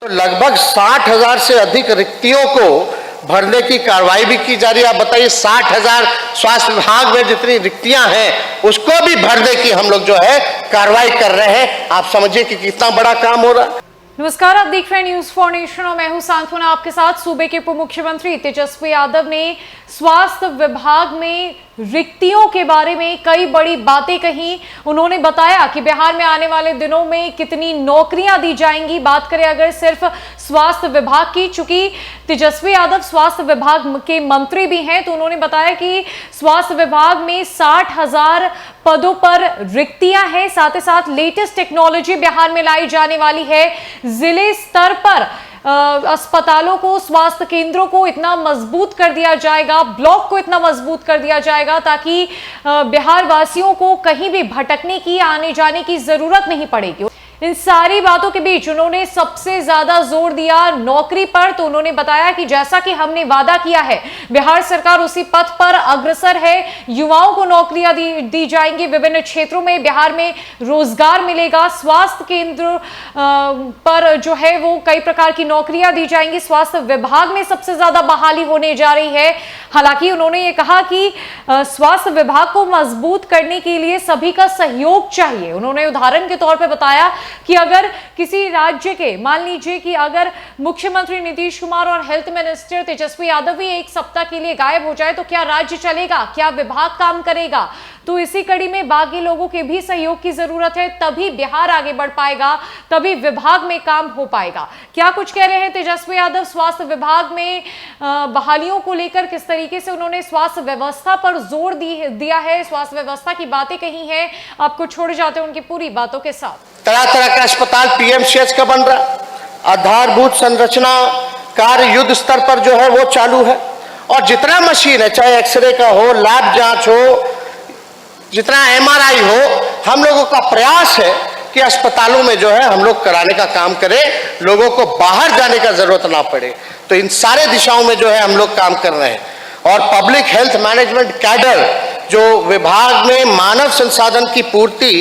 तो लगभग 60,000 से अधिक रिक्तियों को भरने की कार्रवाई भी की जा रही है। आप बताइए 60,000 स्वास्थ्य विभाग में जितनी रिक्तियां हैं उसको भी भरने की हम लोग जो है कार्रवाई कर रहे हैं। आप समझिए कि कितना बड़ा काम हो रहा है। नमस्कार, आप देख रहे हैं न्यूज फॉर नेशन और मैं हूं सांत्वना आपके साथ। सूबे के उप मुख्यमंत्री तेजस्वी यादव ने स्वास्थ्य विभाग में रिक्तियों के बारे में कई बड़ी बातें कही। उन्होंने बताया कि बिहार में आने वाले दिनों में कितनी नौकरियां दी जाएंगी। बात करें अगर सिर्फ स्वास्थ्य विभाग की, चूंकि तेजस्वी यादव स्वास्थ्य विभाग के मंत्री भी हैं, तो उन्होंने बताया कि स्वास्थ्य विभाग में 60,000 पदों पर रिक्तियां हैं। साथ ही साथ लेटेस्ट टेक्नोलॉजी बिहार में लाई जाने वाली है। जिले स्तर पर अस्पतालों को, स्वास्थ्य केंद्रों को इतना मजबूत कर दिया जाएगा, ब्लॉक को इतना मजबूत कर दिया जाएगा ताकि बिहार वासियों को कहीं भी भटकने की, आने जाने की जरूरत नहीं पड़ेगी। इन सारी बातों के बीच उन्होंने सबसे ज्यादा जोर दिया नौकरी पर। तो उन्होंने बताया कि जैसा कि हमने वादा किया है, बिहार सरकार उसी पथ पर अग्रसर है। युवाओं को नौकरियां दी जाएंगी, विभिन्न क्षेत्रों में बिहार में रोजगार मिलेगा। स्वास्थ्य केंद्र पर जो है वो कई प्रकार की नौकरियां दी जाएंगी। स्वास्थ्य विभाग में सबसे ज्यादा बहाली होने जा रही है। हालांकि उन्होंने ये कहा कि स्वास्थ्य विभाग को मजबूत करने के लिए सभी का सहयोग चाहिए। उन्होंने उदाहरण के तौर पर बताया कि अगर किसी राज्य के, मान लीजिए कि अगर मुख्यमंत्री नीतीश कुमार और हेल्थ मिनिस्टर तेजस्वी यादव भी एक सप्ताह के लिए गायब हो जाए तो क्या राज्य चलेगा, क्या विभाग काम करेगा? तो इसी कड़ी में बाकी लोगों के भी सहयोग की जरूरत है, तभी बिहार आगे बढ़ पाएगा, तभी विभाग में काम हो पाएगा। क्या कुछ कह रहे हैं तेजस्वी यादव स्वास्थ्य विभाग में बहालियों को लेकर? किस तरीके से उन्होंने स्वास्थ्य व्यवस्था पर जोर दिया है, स्वास्थ्य व्यवस्था की बातें कही हैं, आपको छोड़ जाते हैं उनकी पूरी बातों के साथ। तरह तरह का अस्पताल पीएमसीएच का बन रहा, आधारभूत संरचना कार्य युद्ध स्तर पर जो है वो चालू है। और जितना मशीन है, चाहे एक्सरे का हो, लैब जांच हो, जितना एमआरआई हो, हम लोगों का प्रयास है कि अस्पतालों में जो है हम लोग कराने का काम करें, लोगों को बाहर जाने का जरूरत ना पड़े। तो इन सारे दिशाओं में जो है हम लोग काम कर रहे हैं। और पब्लिक हेल्थ मैनेजमेंट कैडर जो विभाग में मानव संसाधन की पूर्ति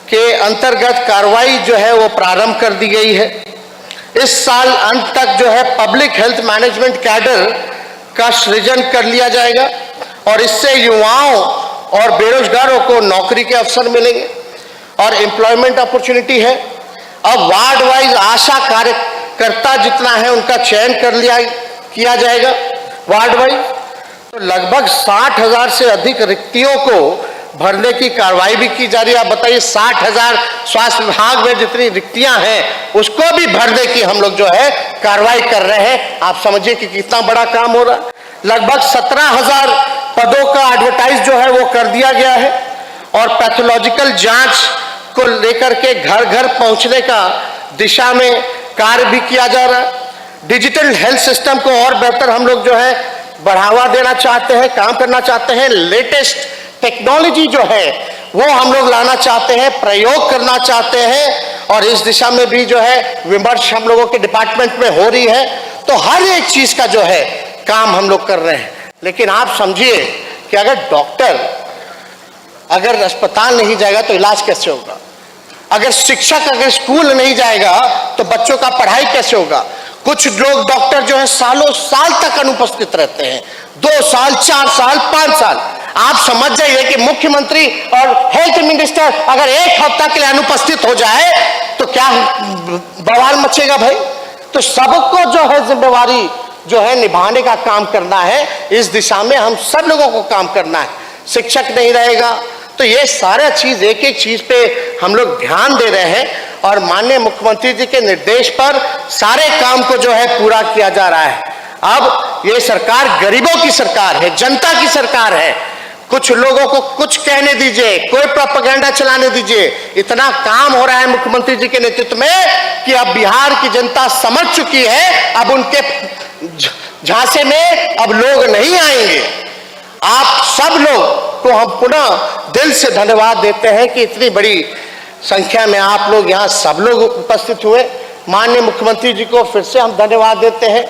के अंतर्गत कार्रवाई जो है वो प्रारंभ कर दी गई है। इस साल अंत तक जो है पब्लिक हेल्थ मैनेजमेंट कैडर का सृजन कर लिया जाएगा और इससे युवाओं और बेरोजगारों को नौकरी के अवसर मिलेंगे और एम्प्लॉयमेंट अपॉर्चुनिटी है। अब वार्ड वाइज आशा कार्यकर्ता जितना है उनका चयन किया जाएगा वार्ड वाइज। तो लगभग 60,000 से अधिक रिक्तियों को भरने की कार्रवाई भी की जा रही है। आप बताइए 60,000 स्वास्थ्य विभाग में जितनी रिक्तियां हैं उसको भी भरने की हम लोग जो है कार्रवाई कर रहे हैं। आप समझिए कि कितना बड़ा काम हो रहा है। लगभग 17,000 पदों का एडवर्टाइज जो है वो कर दिया गया है और पैथोलॉजिकल जांच को लेकर के घर घर पहुंचने का दिशा में कार्य भी किया जा रहा है। डिजिटल हेल्थ सिस्टम को और बेहतर हम लोग जो है बढ़ावा देना चाहते हैं, काम करना चाहते हैं। लेटेस्ट टेक्नोलॉजी जो है वो हम लोग लाना चाहते हैं, प्रयोग करना चाहते हैं और इस दिशा में भी जो है विमर्श हम लोगों के डिपार्टमेंट में हो रही है। तो हर एक चीज का जो है काम हम लोग कर रहे हैं। लेकिन आप समझिए कि अगर अस्पताल नहीं जाएगा तो इलाज कैसे होगा? अगर शिक्षक अगर स्कूल नहीं जाएगा तो बच्चों का पढ़ाई कैसे होगा? कुछ लोग डॉक्टर जो है सालों साल तक अनुपस्थित रहते हैं, 2 साल, 4 साल, 5 साल। आप समझ जाइए कि मुख्यमंत्री और हेल्थ मिनिस्टर अगर एक हफ्ता के लिए अनुपस्थित हो जाए तो क्या बवाल मचेगा भाई। तो सबको जो है जिम्मेवारी जो है निभाने का काम करना है। इस दिशा में हम सब लोगों को काम करना है। शिक्षक नहीं रहेगा तो ये सारा चीज, एक एक चीज पे हम लोग ध्यान दे रहे हैं और माननीय मुख्यमंत्री जी के निर्देश पर सारे काम को जो है पूरा किया जा रहा है। अब ये सरकार गरीबों की सरकार है, जनता की सरकार है। कुछ लोगों को कुछ कहने दीजिए, कोई प्रोपेगेंडा चलाने दीजिए। इतना काम हो रहा है मुख्यमंत्री जी के नेतृत्व में कि अब बिहार की जनता समझ चुकी है, अब उनके झांसे में अब लोग नहीं आएंगे। आप सब लोग को हम पुनः दिल से धन्यवाद देते हैं कि इतनी बड़ी संख्या में आप लोग यहाँ सब लोग उपस्थित हुए। माननीय मुख्यमंत्री जी को फिर से हम धन्यवाद देते हैं।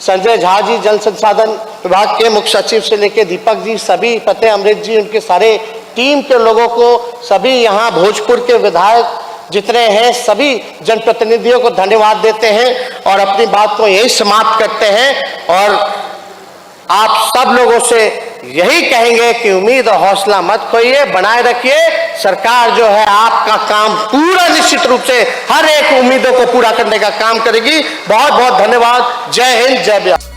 संजय झा जी जल संसाधन विभाग के मुख्य सचिव से लेकर दीपक जी, सभी फतेह अमृत जी, उनके सारे टीम के लोगों को, सभी यहाँ भोजपुर के विधायक जितने हैं सभी जनप्रतिनिधियों को धन्यवाद देते हैं और अपनी बात को यही समाप्त करते हैं और आप सब लोगों से यही कहेंगे कि उम्मीद और हौसला मत खोइए, बनाए रखिए। सरकार जो है आपका काम पूरा निश्चित रूप से हर एक उम्मीदों को पूरा करने का काम करेगी। बहुत बहुत धन्यवाद। जय हिंद, जय बिहार।